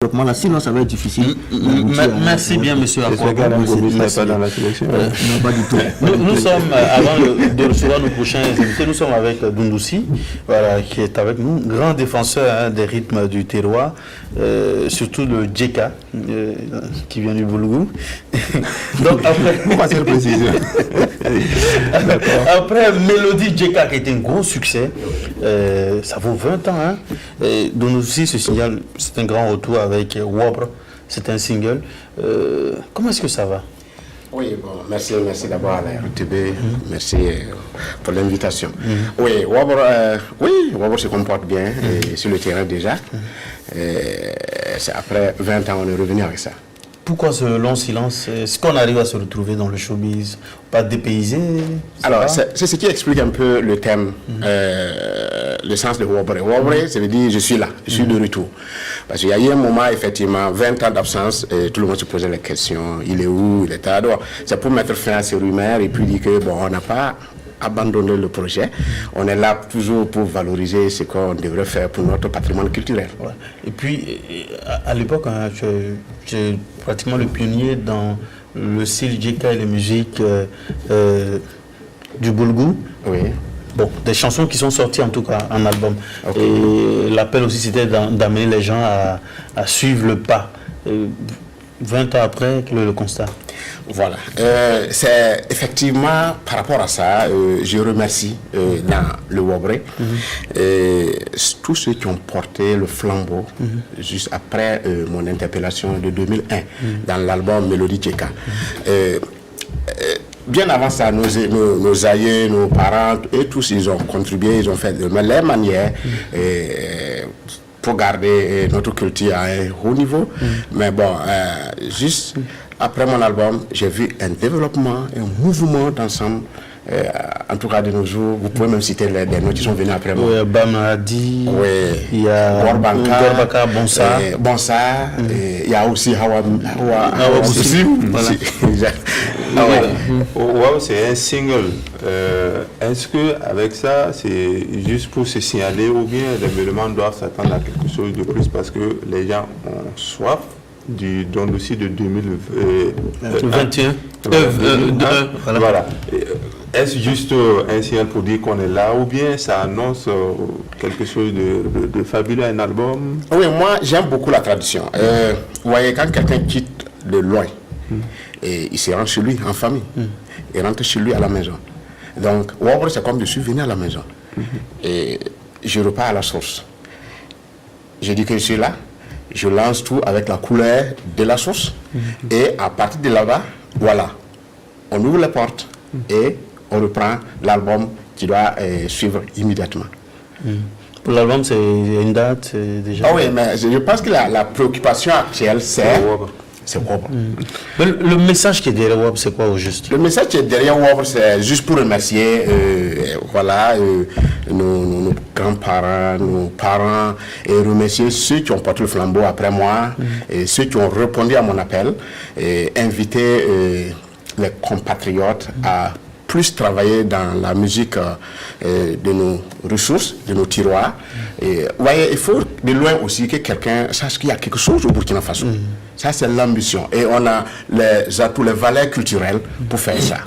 Là, sinon ça va être difficile. Merci bien, monsieur Akwa. Pas dans la sélection. Non, pas du tout. Nous sommes, avant de recevoir nos prochains invités, nous sommes avec Doundoussi, voilà, qui est avec nous, grand défenseur des rythmes du terroir, surtout le Djeka, qui vient du Boulgoum. Donc après, après Mélodie Djeka, qui était un gros succès, ça vaut 20 ans. Hein. Doundoussi se signale, c'est un grand retour avec Wabre, c'est un single. Comment est-ce que ça va? Oui, bon, merci d'abord à la RTB, merci pour l'invitation. Oui, Wabre se comporte bien sur le terrain déjà. C'est après 20 ans on est revenu avec ça. Pourquoi ce long silence? Est-ce qu'on arrive à se retrouver dans le showbiz? Pas dépaysé? Alors, c'est ce qui explique un peu le thème, le sens de Wabre. Wabre, ça veut dire je suis là, je suis de retour. Parce qu'il y a eu un moment, effectivement, 20 ans d'absence, et tout le monde se posait la question, il est où, il est à droite. C'est pour mettre fin à ces rumeurs et puis dire que, bon, on n'a pas abandonné le projet. On est là toujours pour valoriser ce qu'on devrait faire pour notre patrimoine culturel. Ouais. Et puis, à l'époque, hein, j'ai pratiquement le pionnier dans le style Djeka et les musiques du Boulgoum. Oui. Bon, des chansons qui sont sorties en tout cas en album. Okay. Et l'appel aussi c'était d'amener les gens à suivre le pas. 20 ans après, quel est le constat? Voilà. C'est effectivement par rapport à ça, je remercie dans le Wabre tous ceux qui ont porté le flambeau juste après mon interpellation de 2001 dans l'album Mélodie Djeka. Bien avant ça, nos aïeux, nos parents, et tous, ils ont contribué, ils ont fait de leur manière pour garder notre culture à un haut niveau. Mais bon, juste après mon album, j'ai vu un développement, un mouvement d'ensemble. En tout cas de nos jours, vous pouvez même citer les derniers qui sont venus après moi. Oui, Bamadi, il y a Gorbanka, Bonsa, il y a aussi Hawa Boussi. Wow, c'est un single. Est-ce que avec ça, c'est juste pour se signaler ou bien les éléments doivent s'attendre à quelque chose de plus parce que les gens ont soif du Doundoussi de 2021. Voilà. Est-ce juste un signal pour dire qu'on est là ou bien ça annonce quelque chose de fabuleux, un album? Oui, moi j'aime beaucoup la tradition. Vous voyez, quand quelqu'un quitte de loin, et il se rend chez lui en famille, il rentre chez lui à la maison. Donc, Wabre, c'est comme je suis venu à la maison. Et je repars à la source. Je dis que je suis là, je lance tout avec la couleur de la source. Et à partir de là-bas, voilà, on ouvre les portes et on reprend l'album qui doit suivre immédiatement. Pour l'album, c'est une date déjà? Ah oui, mais je pense que la préoccupation actuelle, c'est Wabre. Mais le message qui est derrière Wabre, c'est quoi au juste? Le message qui est derrière Wabre, c'est juste pour remercier nos grands-parents, nos parents, et remercier ceux qui ont porté le flambeau après moi, et ceux qui ont répondu à mon appel, et inviter les compatriotes à plus travailler dans la musique de nos ressources, de nos tiroirs. Et, vous voyez, il faut de loin aussi que quelqu'un sache qu'il y a quelque chose au Burkina Faso. Ça, c'est l'ambition. Et on a les atouts, les valeurs culturelles pour faire ça.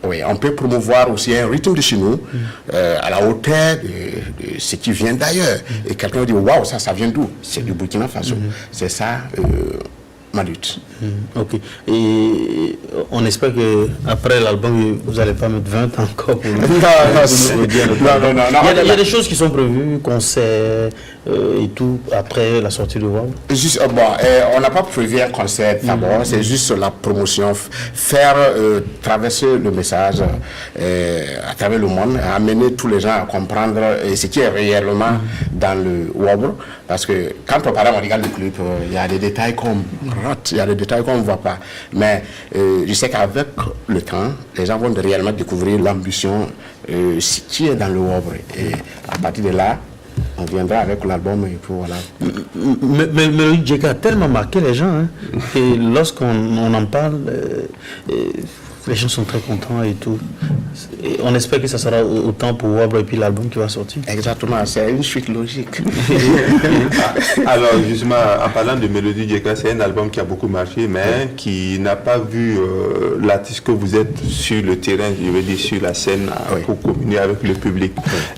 Oui, on peut promouvoir aussi un rythme de chez nous à la hauteur de ce qui vient d'ailleurs. Et quelqu'un dit, waouh, ça vient d'où? C'est du Burkina Faso. C'est ça ma lutte. Ok. Et on espère qu'après l'album, vous n'allez pas mettre 20 encore pour nous. Non. Il y a des choses qui sont prévues, concerts et tout, après la sortie de Wabre? Juste, on n'a pas prévu un concert d'abord, c'est juste la promotion, faire traverser le message à travers le monde, amener tous les gens à comprendre ce qui est réellement dans le Wabre. Parce que quand on parle, on regarde le clip, il y a des détails qu'on rate, il y a des détails qu'on ne voit pas. Mais je sais qu'avec le temps, les gens vont réellement découvrir l'ambition qui est dans le Wabre. Et à partir de là, on viendra avec l'album et puis voilà. Mais le Djeka a tellement marqué les gens, hein, et lorsqu'on en parle, Les gens sont très contents et tout. Et on espère que ça sera autant pour Wabre et puis l'album qui va sortir. Exactement, c'est une suite logique. Alors justement, en parlant de Mélodie Djeka, c'est un album qui a beaucoup marché, mais qui n'a pas vu l'artiste que vous êtes sur le terrain, je veux dire sur la scène, pour communier avec le public.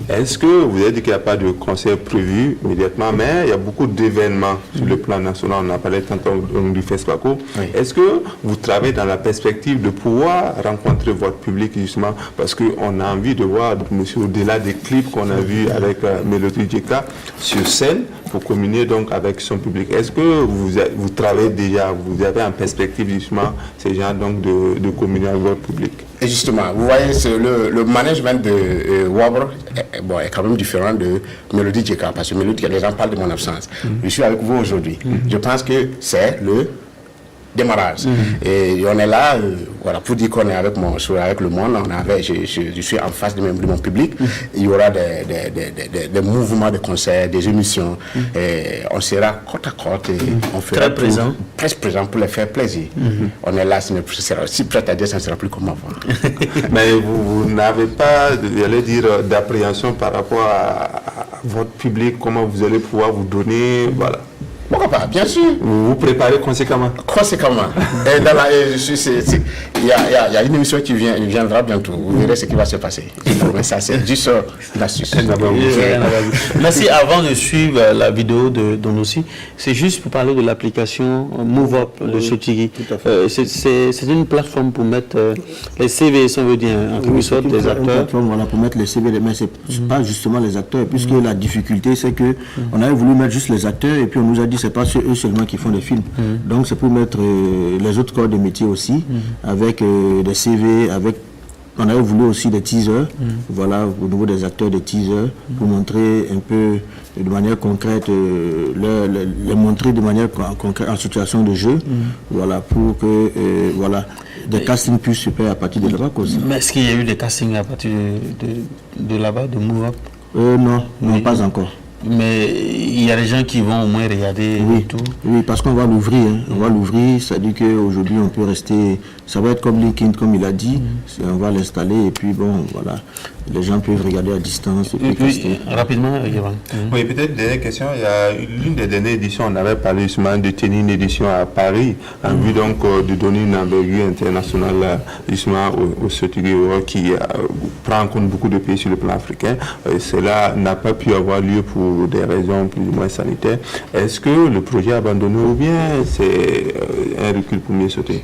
Est-ce que vous avez dit qu'il n'y a pas de concert prévu immédiatement, mais il y a beaucoup d'événements sur le plan national, on a parlé tantôt du FESPACO. Est-ce que vous travaillez dans la perspective de pouvoir rencontrer votre public justement, parce qu'on a envie de voir monsieur au-delà des clips qu'on a vus avec Mélodie Djeka sur scène pour communier donc avec son public. Est-ce que vous travaillez déjà, vous avez en perspective justement ces gens donc de communier avec votre public? Et justement, vous voyez, le management de Wabre est quand même différent de Mélodie Djeka, parce que Mélodie, les gens parlent de mon absence. Je suis avec vous aujourd'hui. Je pense que c'est le démarrage. Et on est là, voilà, pour dire qu'on est avec le monde, je suis en face de mon public. Il y aura des mouvements de concerts, des émissions. Et on sera côte à côte et on fera très présent. Presque présent pour les faire plaisir. On est là, si prêt à dire, ça ne sera plus comme avant. Mais vous n'avez pas, j'allais dire, d'appréhension par rapport à votre public, comment vous allez pouvoir vous donner, voilà. Pourquoi pas? Bien sûr. Vous vous préparez conséquemment. Conséquemment. Et il y a une émission qui viendra bientôt. Vous verrez ce qui va se passer. Mais ça, c'est juste l'astuce. Merci. Avant de suivre la vidéo de Donossi, c'est juste pour parler de l'application MoveUp de Sotigui. C'est une plateforme pour mettre les CV, si on veut dire, en quelque sorte, des acteurs. Voilà, pour mettre les CV, mais c'est pas justement les acteurs, puisque la difficulté, c'est que on avait voulu mettre juste les acteurs, et puis on nous a dit c'est pas eux seulement qui font des films. Donc c'est pour mettre les autres corps de métier aussi, avec des CV, on avait voulu aussi des teasers, voilà, au niveau des acteurs des teasers, pour montrer un peu de manière concrète, les montrer de manière concrète en situation de jeu, voilà, pour que voilà, des castings puissent se faire à partir de là-bas. Mais est-ce qu'il y a eu des castings à partir de là-bas, de MoveUp? Non, pas encore. Mais il y a des gens qui vont au moins regarder et tout. Oui, parce qu'on va l'ouvrir. On va l'ouvrir, c'est-à-dire qu'aujourd'hui on peut rester, ça va être comme LinkedIn, comme il a dit, on va l'installer et puis bon, voilà, les gens peuvent regarder à distance. Et puis rapidement, Oui, peut-être dernière question, il y a l'une des dernières éditions, on avait parlé justement de tenir une édition à Paris, en vue donc de donner une envergure internationale justement au Sotigui qui prend en compte beaucoup de pays sur le plan africain. Cela n'a pas pu avoir lieu pour des raisons plus ou moins sanitaires. Est-ce que le projet est abandonné ou bien c'est un recul pour mieux sauter?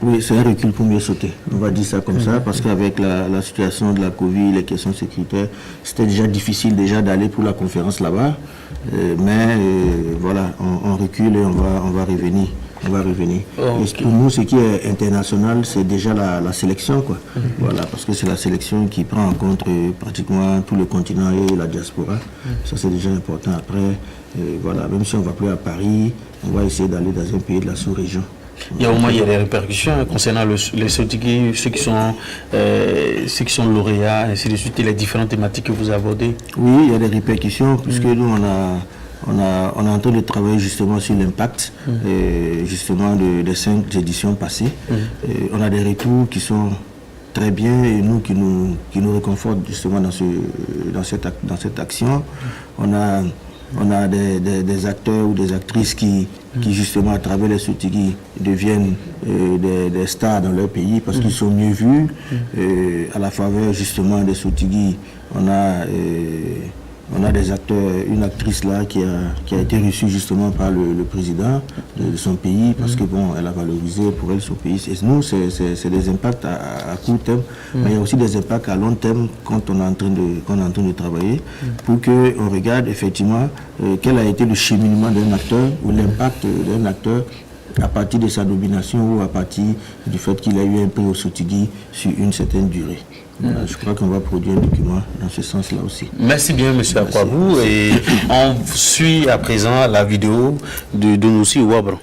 Oui, c'est un recul pour mieux sauter. On va dire ça comme ça, parce qu'avec la situation de la Covid, les questions sécuritaires, c'était déjà difficile d'aller pour la conférence là-bas. Mais voilà, on recule et on va revenir. Et pour nous, ce qui est international, c'est déjà la sélection, quoi. Voilà, parce que c'est la sélection qui prend en compte pratiquement tout le continent et la diaspora. Ça, c'est déjà important. Après, voilà, même si on ne va plus à Paris, on va essayer d'aller dans un pays de la sous-région. Il y a au moins des répercussions concernant les Sotigui, ceux qui sont lauréats, ainsi de suite, et les différentes thématiques que vous abordez. Oui, il y a des répercussions, puisque nous, on est en train de travailler justement sur l'impact justement des 5 éditions passées. On a des retours qui sont très bien et qui nous réconfortent justement dans cette action. On a des acteurs ou des actrices qui justement à travers les Sotigui deviennent des stars dans leur pays parce qu'ils sont mieux vus. À la faveur justement des Sotigui, on a des acteurs, une actrice là qui a été reçue justement par le président de son pays parce que bon, elle a valorisé pour elle son pays. Et nous, c'est des impacts à court terme, mais il y a aussi des impacts à long terme quand on est en train de travailler pour qu'on regarde effectivement quel a été le cheminement d'un acteur ou l'impact d'un acteur à partir de sa domination ou à partir du fait qu'il a eu un prix au Sotigui sur une certaine durée. Voilà, je crois qu'on va produire un document dans ce sens-là aussi. Merci bien, M. Akwabou. Et on suit à présent la vidéo de Donossi Wabre.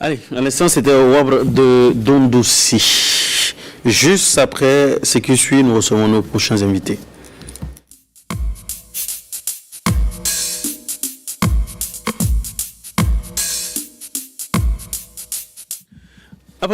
Allez, à l'instant, c'était au Wabre de Dondossi. Juste après ce qui suit, nous recevons nos prochains invités.